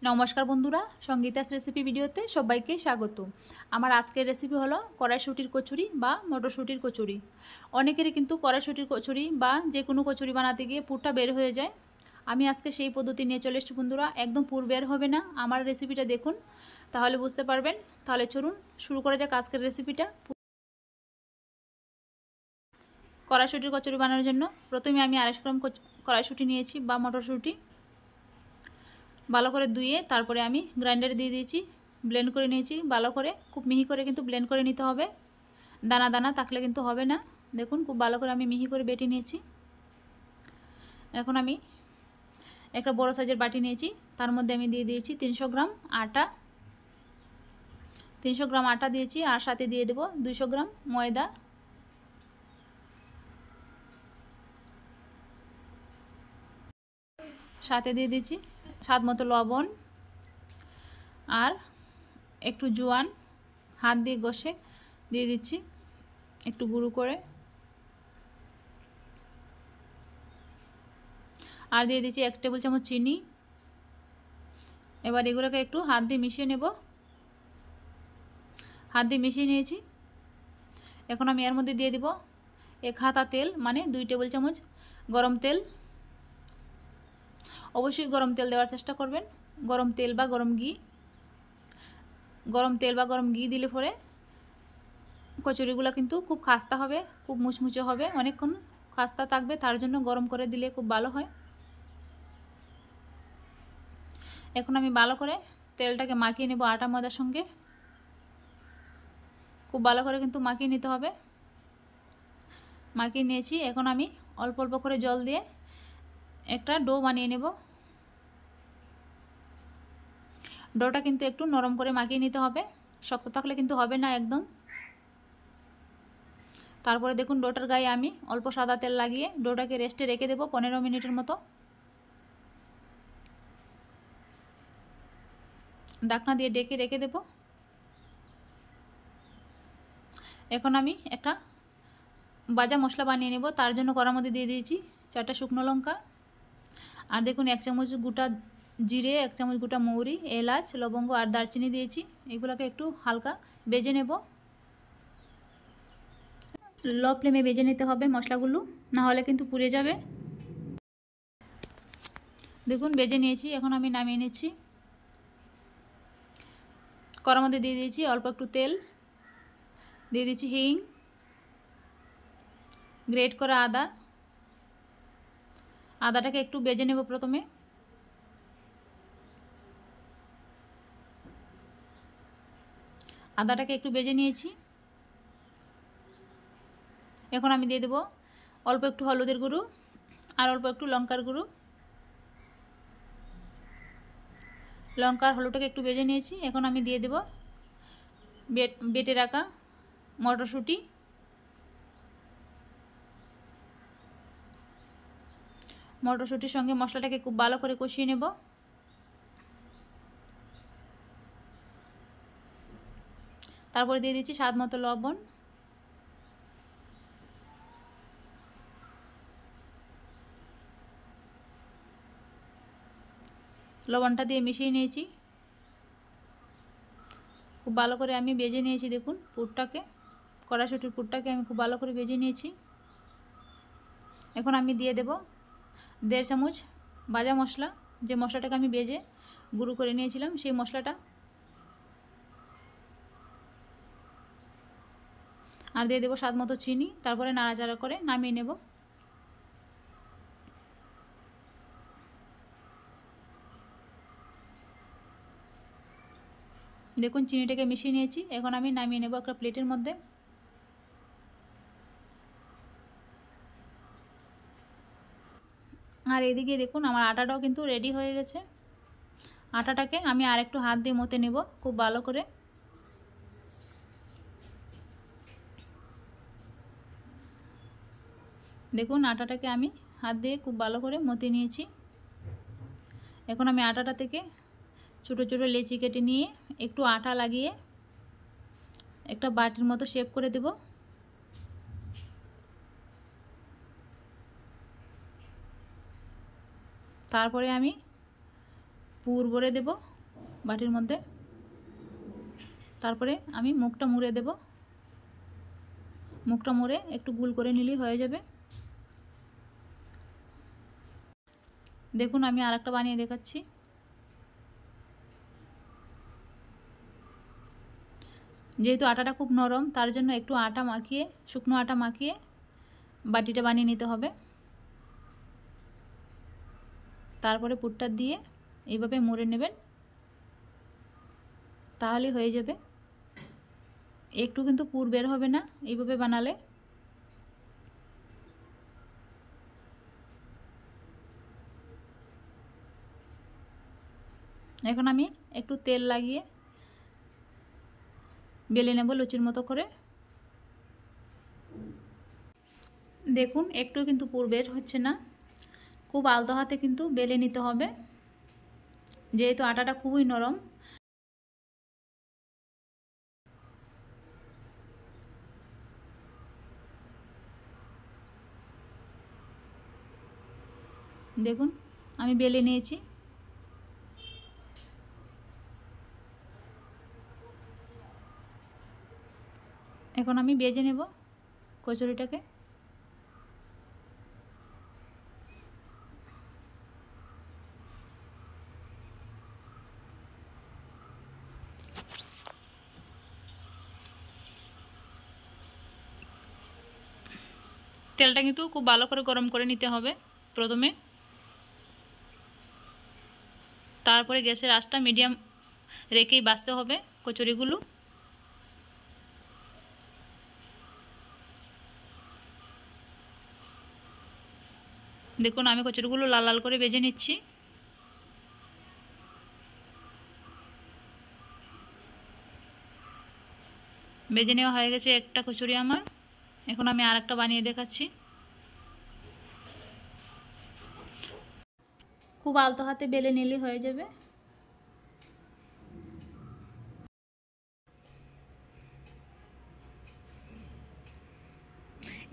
নমস্কার বন্ধুরা, সঙ্গীতাস রেসিপি ভিডিওতে সবাইকে স্বাগত। আমার আজকের রেসিপি হলো কড়াইশুঁটির কচুরি বা মটরশুঁটির কচুরি। অনেকেরই কিন্তু কড়াইশুঁটির কচুরি বা যে কোনো কচুরি বানাতে গিয়ে পুরটা বের হয়ে যায়। আমি আজকে সেই পদ্ধতি নিয়ে চলে এসেছি বন্ধুরা। একদম পুর বের হবে না। আমার রেসিপিটা দেখুন, তাহলে বুঝতে পারবেন। তাহলে চলুন শুরু করা যাক আজকের রেসিপিটা। কড়াইশুঁটির কচুরি বানানোর জন্য প্রথমে আমি 250 গ্রাম কড়াইশুঁটি নিয়েছি বা মটরশুঁটি। ভালো করে ধুয়ে তারপরে আমি গ্রাইন্ডারে দিয়ে দিয়েছি, ব্লেন্ড করে নিয়েছি ভালো করে। খুব মিহি করে কিন্তু ব্লেন্ড করে নিতে হবে, দানা দানা থাকলে কিন্তু হবে না। দেখুন খুব ভালো করে আমি মিহি করে বেটে নিয়েছি। এখন আমি একটা বড় সাইজের বাটি নিয়েছি, তার মধ্যে আমি দিয়ে দিয়েছি 300 গ্রাম আটা। 300 গ্রাম আটা দিয়েছি, আর সাথে দিয়ে দেব 200 গ্রাম ময়দা। সাথে দিয়ে দিচ্ছি স্বাদ মতো লবণ আর একটু জোয়ান হাত দিয়ে ঘষে দিয়ে দিচ্ছি একটু গুঁড়ো করে। আর দিয়ে দিচ্ছি 1 টেবিল চামচ চিনি। এবার এগুলোকে একটু হাত দিয়ে মিশিয়ে নেব। হাত দিয়ে মিশিয়ে নিয়েছি। এখন আমি এর মধ্যে দিয়ে দেব 1 হাতা তেল, মানে 2 টেবিল চামচ গরম তেল। অবশ্যই গরম তেল দেওয়ার চেষ্টা করবেন, গরম তেল বা গরম ঘি। গরম তেল বা গরম ঘি দিলে পরে কচুরিগুলো কিন্তু খুব খাস্তা হবে, খুব মুচমুচে হবে, অনেকক্ষণ খাস্তা থাকবে। তার জন্য গরম করে দিলে খুব ভালো হয়। এখন আমি ভালো করে তেলটাকে মাখিয়ে নেব আটা ময়দার সঙ্গে। খুব ভালো করে কিন্তু মাখিয়ে নিতে হবে। মাখিয়ে নিয়েছি। এখন আমি অল্প অল্প করে জল দিয়ে একটা ডো বানিয়ে নেব। ডোটা কিন্তু একটু নরম করে মাখিয়ে নিতে হবে, শক্ত থাকলে কিন্তু হবে না একদম। তারপরে দেখুন ডোটার গায়ে আমি অল্প সাদা তেল লাগিয়ে ডোটাকে রেস্টে রেখে দেব 15 মিনিটের মতো। ঢাকনা দিয়ে ডেকে রেখে দেব। এখন আমি একটা ভাজা মশলা বানিয়ে নেব। তার জন্য কড়ার মধ্যে দিয়ে দিয়েছি 4টা শুকনো লঙ্কা, আর দেখুন 1 চামচ গোটা জিরে, 1 চামচ গোটা মৌরি, এলাচ, লবঙ্গ আর দারচিনি দিয়েছি। এগুলোকে একটু হালকা ভেজে নেব। লো ফ্লেমে ভেজে নিতে হবে মশলাগুলো, না হলে কিন্তু পুড়ে যাবে। দেখুন ভেজে নিয়েছি। এখন আমি নামিয়ে নিচ্ছি। কড়ার মধ্যে দিয়ে দিয়েছি অল্প একটু তেল, দিয়ে দিচ্ছি হিং, গ্রেট করা আদা। আদাটাকে একটু ভেজে নেব প্রথমে। আদাটাকে একটু ভেজে নিয়েছি। এখন আমি দিয়ে দেব অল্প একটু হলুদের গুঁড়ো আর অল্প একটু লঙ্কার গুঁড়ো। লঙ্কার হলুদটাকে একটু ভেজে নিয়েছি। এখন আমি দিয়ে দেব বেটে রাখা মটরশুঁটি। মটরশুঁটির সঙ্গে মশলাটাকে খুব ভালো করে কষিয়ে নেব। তারপরে দিয়ে দিচ্ছি স্বাদ মতো লবণ। লবণটা দিয়ে মিশিয়ে নিয়েছি। খুব ভালো করে আমি ভেজে নিয়েছি। দেখুন পুরটাকে, কড়াইশুঁটির পুরটাকে আমি খুব ভালো করে ভেজে নিয়েছি। এখন আমি দিয়ে দেব 1.5 চামচ ভাজা মশলা, যে মশলাটাকে আমি ভেজে গুঁড়ো করে নিয়েছিলাম সেই মশলাটা। আর দিয়ে দেবো স্বাদ মতো চিনি। তারপরে নাড়াচাড়া করে নামিয়ে নেব। দেখুন চিনিটাকে মিশিয়ে নিয়েছি। এখন আমি নামিয়ে নেব একটা প্লেটের মধ্যে। আর এদিকে দেখুন আমার আটাটাও কিন্তু রেডি হয়ে গেছে। আটাটাকে আমি আর একটু হাত দিয়ে মতে নেব খুব ভালো করে। দেখুন আটাটাকে আমি হাত দিয়ে খুব ভালো করে মতে নিয়েছি। এখন আমি আটাটা থেকে ছোটো ছোটো লেচি কেটে নিয়ে একটু আটা লাগিয়ে একটা বাটির মতো শেপ করে দেব। তারপরে আমি পুর ভরে দেব বাটির মধ্যে। তারপরে আমি মুখটা মুড়ে দেব। মুখটা মুড়ে একটু গোল করে নিলেই হয়ে যাবে। দেখুন আমি আরেকটা বানিয়ে দেখাচ্ছি। যেহেতু আটাটা খুব নরম, তার জন্য একটু আটা মাখিয়ে, শুকনো আটা মাখিয়ে বাটিটা বানিয়ে নিতে হবে। তারপরে পুরটা দিয়ে এইভাবে মুড়ে নেবেন, তাহলেই হয়ে যাবে। একটু কিন্তু পুর বের হবে না এইভাবে বানালে। এখন আমি একটু তেল লাগিয়ে বেলে নেব লুচির মতো করে। দেখুন একটু কিন্তু পুর বের হচ্ছে না, খুব আলতো হাতে কিন্তু বেলে নিতে হবে, যেহেতু আটাটা খুবই নরম। দেখুন আমি বেলে নিয়েছি। এখন আমি ভেজে নেব কচুরিটাকে। তেলটা কিন্তু খুব ভালো করে গরম করে নিতে হবে প্রথমে। তারপরে গ্যাসের আঁচটা মিডিয়াম রেখেই ভাজতে হবে কচুরিগুলো। দেখুন আমি কচুরিগুলো লাল লাল করে ভেজে নিচ্ছি। ভেজে নেওয়া হয়ে গেছে একটা কচুরি আমার। এখন আমি আরেকটা বানিয়ে দেখাচ্ছি। খুব আলতো হাতে বেলে নিলে হয়ে যাবে।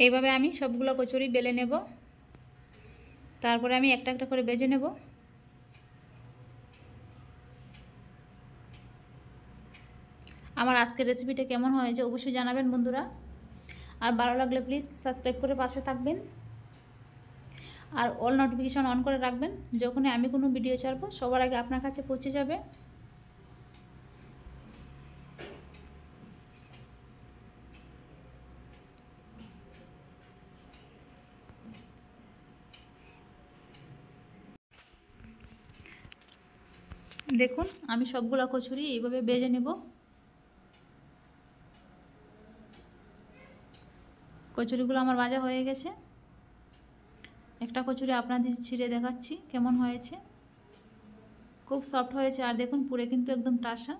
এইভাবে আমি সবগুলো কচুরি বেলে নেব, তারপরে আমি একটা একটা করে ভেজে নেব। আমার আজকের রেসিপিটা কেমন হয়েছে অবশ্যই জানাবেন বন্ধুরা। আর ভালো লাগলে প্লিজ সাবস্ক্রাইব করে পাশে থাকবেন, আর অল নোটিফিকেশন অন করে রাখবেন। যখনই আমি কোনো ভিডিও ছাড়বো সবার আগে আপনার কাছে পৌঁছে যাবে। দেখুন আমি সবগুলো কচুরি এইভাবে ভেজে নেব। কচুরিগুলো আমার ভাজা হয়ে গেছে। একটা কচুরি আপনাদের ছিঁড়ে দেখাচ্ছি কেমন হয়েছে। খুব সফট হয়েছে, আর দেখুন পুরে কিন্তু একদম টাসা।